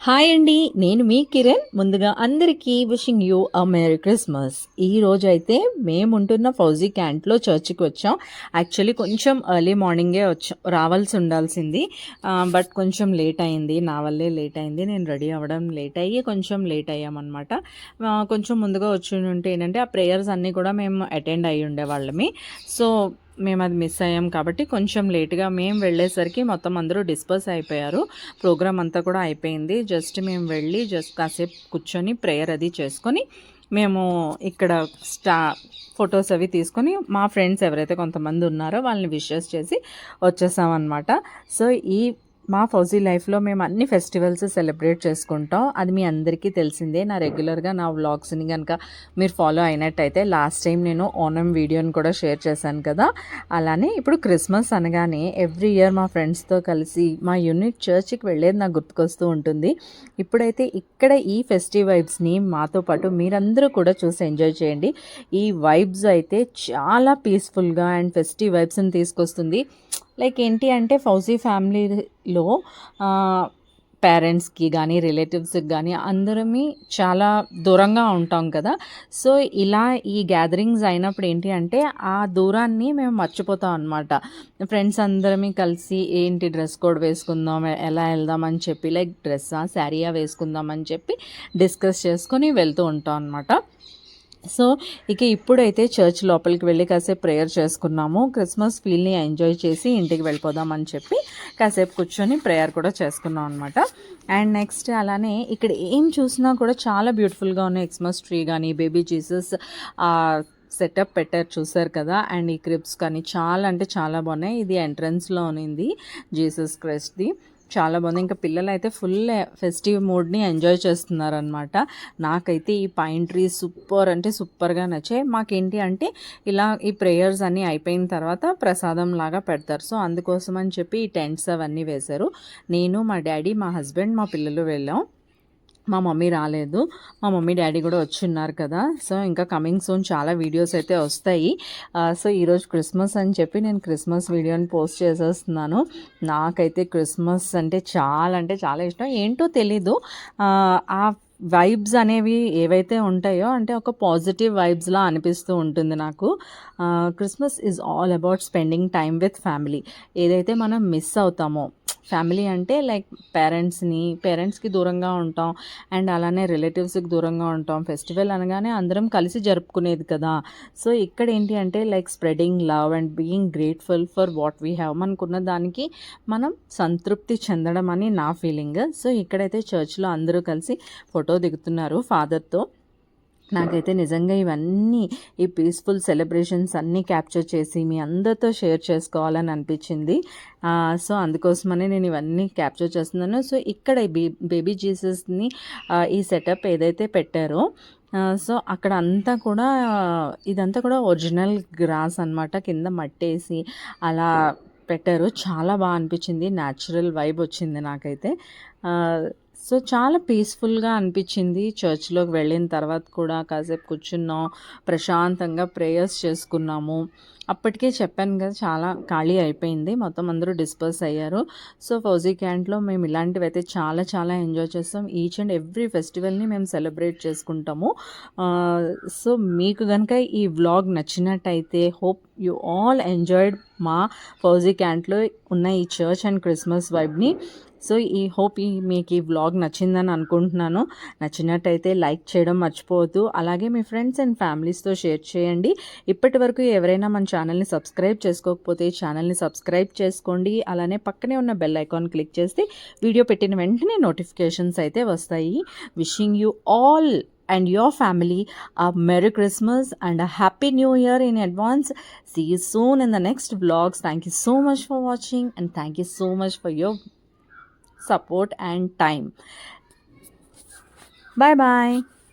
Hi అండి, నేను మీ కిరణ్. ముందుగా అందరికీ wishing you a merry Christmas. ఈ రోజు అయితే మేము ఉంటున్న ఫౌజీ క్యాంట్లో చర్చ్కి వచ్చాం. యాక్చువల్లీ కొంచెం ఎర్లీ మార్నింగే రావాల్సి ఉండాల్సింది, బట్ కొంచెం లేట్ అయింది. నా వల్లే లేట్ అయింది. నేను రెడీ అవ్వడం లేట్ అయ్యి కొంచెం లేట్ అయ్యామన్నమాట. కొంచెం ముందుగా వచ్చి ఉంటే ఏంటంటే ఆ ప్రేయర్స్ అన్నీ కూడా మేము అటెండ్ అయ్యి ఉండేవాళ్ళమి. సో మేము అది మిస్ అయ్యాం కాబట్టి కొంచెం లేట్గా మేము వెళ్ళేసరికి మొత్తం అందరూ డిస్పర్స్ అయిపోయారు. ప్రోగ్రామ్ అంతా కూడా అయిపోయింది. జస్ట్ మేము వెళ్ళి కాసేపు కూర్చొని ప్రేయర్ అది చేసుకొని మేము ఇక్కడ ఫొటోస్ అవి తీసుకొని మా ఫ్రెండ్స్ ఎవరైతే కొంతమంది ఉన్నారో వాళ్ళని విషెస్ చేసి వచ్చేసామన్నమాట. సో మా ఫౌజీ లైఫ్లో మేము అన్ని ఫెస్టివల్స్ సెలబ్రేట్ చేసుకుంటాం. అది మీ అందరికీ తెలిసిందే. రెగ్యులర్గా నా వ్లాగ్స్ని కనుక మీరు ఫాలో అయినట్టయితే లాస్ట్ టైం నేను ఓనం వీడియోని కూడా షేర్ చేశాను కదా. అలానే ఇప్పుడు క్రిస్మస్ అనగానే ఎవ్రీ ఇయర్ మా ఫ్రెండ్స్తో కలిసి మా యూనిట్ చర్చ్కి వెళ్ళేది నాకు గుర్తుకొస్తూ ఉంటుంది. ఇప్పుడైతే ఇక్కడ ఈ ఫెస్టివ్ వైబ్స్ని మాతో పాటు మీరందరూ కూడా చూసి ఎంజాయ్ చేయండి. ఈ వైబ్స్ అయితే చాలా పీస్ఫుల్గా అండ్ ఫెస్టివ్ వైబ్స్ని తీసుకొస్తుంది. లైక్ ఏంటి అంటే ఫౌజీ ఫ్యామిలీలో పేరెంట్స్కి కానీ రిలేటివ్స్కి కానీ అందరమీ చాలా దూరంగా ఉంటాం కదా. సో ఇలా ఈ గ్యాదరింగ్స్ అయినప్పుడు ఏంటి అంటే ఆ దూరాన్ని మేము మర్చిపోతాం అనమాట. ఫ్రెండ్స్ అందరమీ కలిసి ఏంటి డ్రెస్ కోడ్ వేసుకుందాం, ఎలా వెళ్దామని చెప్పి, లైక్ డ్రెస్సా శారీయా వేసుకుందామని చెప్పి డిస్కస్ చేసుకొని వెళ్తూ ఉంటాం అనమాట. సో ఇప్పుడైతే చర్చ్ లోపలికి వెళ్ళి కాసేపు ప్రేయర్ చేసుకున్నాము. క్రిస్మస్ ఫీల్ని ఎంజాయ్ చేసి ఇంటికి వెళ్ళిపోదామని చెప్పి కాసేపు కూర్చొని ప్రేయర్ కూడా చేసుకున్నాం అనమాట. అండ్ నెక్స్ట్ అలానే ఇక్కడ ఏం చూసినా కూడా చాలా బ్యూటిఫుల్గా ఉన్నాయి. క్రిస్మస్ ట్రీ కానీ, బేబీ జీసస్ సెటప్ పెట్టారు చూసారు కదా. అండ్ ఈ క్రిప్స్ కానీ చాలా అంటే చాలా బాగున్నాయి. ఇది ఎంట్రన్స్లో ఉన్నింది జీసస్ క్రైస్ట్ది. చాలా బాగుంది. ఇంకా పిల్లలు అయితే ఫుల్ ఫెస్టివ్ మూడ్ని ఎంజాయ్ చేస్తున్నారనమాట. నాకైతే ఈ పైన్ ట్రీ సూపర్ అంటే సూపర్గా నచ్చాయి. మాకేంటి అంటే ఇలా ఈ ప్రేయర్స్ అన్నీ అయిపోయిన తర్వాత ప్రసాదం లాగా పెడతారు. సో అందుకోసం అని చెప్పి ఈ టెంట్స్ అవన్నీ వేశారు. నేను, మా డాడీ, మా హస్బెండ్, మా పిల్లలు వెళ్ళాం. మా మమ్మీ రాలేదు. మా మమ్మీ డాడీ కూడా వచ్చి ఉన్నారు కదా. సో ఇంకా కమింగ్ సూన్ చాలా వీడియోస్ అయితే వస్తాయి. సో ఈరోజు క్రిస్మస్ అని చెప్పి నేను క్రిస్మస్ వీడియోని పోస్ట్ చేసేస్తున్నాను. నాకైతే క్రిస్మస్ అంటే చాలా ఇష్టం. ఏంటో తెలీదు, ఆ వైబ్స్ అనేవి ఏవైతే ఉంటాయో అంటే ఒక పాజిటివ్ వైబ్స్లా అనిపిస్తూ ఉంటుంది నాకు. Christmas is all about spending time with family. ఏదైతే మనం మిస్ అవుతామో, ఫ్యామిలీ అంటే లైక్ పేరెంట్స్కి దూరంగా ఉంటాం అండ్ అలానే రిలేటివ్స్కి దూరంగా ఉంటాం. ఫెస్టివల్ అనగానే అందరం కలిసి జరుపుకునేది కదా. సో ఇక్కడ ఏంటి అంటే like spreading love and being grateful for what we have. మనకున్న దానికి మనం సంతృప్తి చెందడం అని నా ఫీలింగ్. సో ఇక్కడైతే చర్చ్లో అందరూ కలిసి ఫోటో దిగుతున్నారు ఫాదర్తో. నాకైతే నిజంగా ఇవన్నీ ఈ పీస్ఫుల్ సెలబ్రేషన్స్ అన్నీ క్యాప్చర్ చేసి మీ అందరితో షేర్ చేసుకోవాలని అనిపించింది. సో అందుకోసమనే నేను ఇవన్నీ క్యాప్చర్ చేస్తున్నాను. సో ఇక్కడ బేబీ జీసస్ని ఈ సెటప్ ఏదైతే పెట్టారో, సో అక్కడ ఇదంతా కూడా ఒరిజినల్ గ్రాస్ అనమాట. కింద మట్టేసి అలా పెట్టారు. చాలా బాగా అనిపించింది. న్యాచురల్ వైబ్ వచ్చింది నాకైతే. సో చాలా పీస్ఫుల్గా అనిపించింది. చర్చ్లోకి వెళ్ళిన తర్వాత కూడా కాసేపు కూర్చున్నాం, ప్రశాంతంగా ప్రేయర్స్ చేసుకున్నాము. అప్పటికే చెప్పాను కదా చాలా ఖాళీ అయిపోయింది, మొత్తం అందరూ డిస్పర్స్ అయ్యారు. సో ఫౌజీ క్యాంట్లో మేము ఇలాంటివి అయితే చాలా ఎంజాయ్ చేస్తాం. ఈచ్ అండ్ ఎవ్రీ ఫెస్టివల్ని మేము సెలబ్రేట్ చేసుకుంటాము. సో మీకు కనుక ఈ వ్లాగ్ నచ్చినట్టయితే హోప్ యు ఆల్ ఎంజాయ్డ్ మా ఫౌజీ క్యాంట్లో ఉన్న ఈ చర్చ్ అండ్ క్రిస్మస్ వైబ్ని. సో మీకు ఈ వ్లాగ్ నచ్చిందని అనుకుంటున్నాను. నచ్చినట్టయితే లైక్ చేయడం మర్చిపోవద్దు. అలాగే మీ ఫ్రెండ్స్ అండ్ ఫ్యామిలీస్తో షేర్ చేయండి. ఇప్పటి వరకు ఎవరైనా మన ఛానల్ని సబ్స్క్రైబ్ చేసుకోకపోతే ఛానల్ని సబ్స్క్రైబ్ చేసుకోండి. అలానే పక్కనే ఉన్న బెల్ ఐకాన్ క్లిక్ చేస్తే వీడియో పెట్టిన వెంటనే నోటిఫికేషన్స్ అయితే వస్తాయి. Wishing you all and your family a Merry Christmas and a Happy New Year in advance. See you soon in the next vlogs. Thank you so much for watching and thank you so much for your support and time. Bye bye.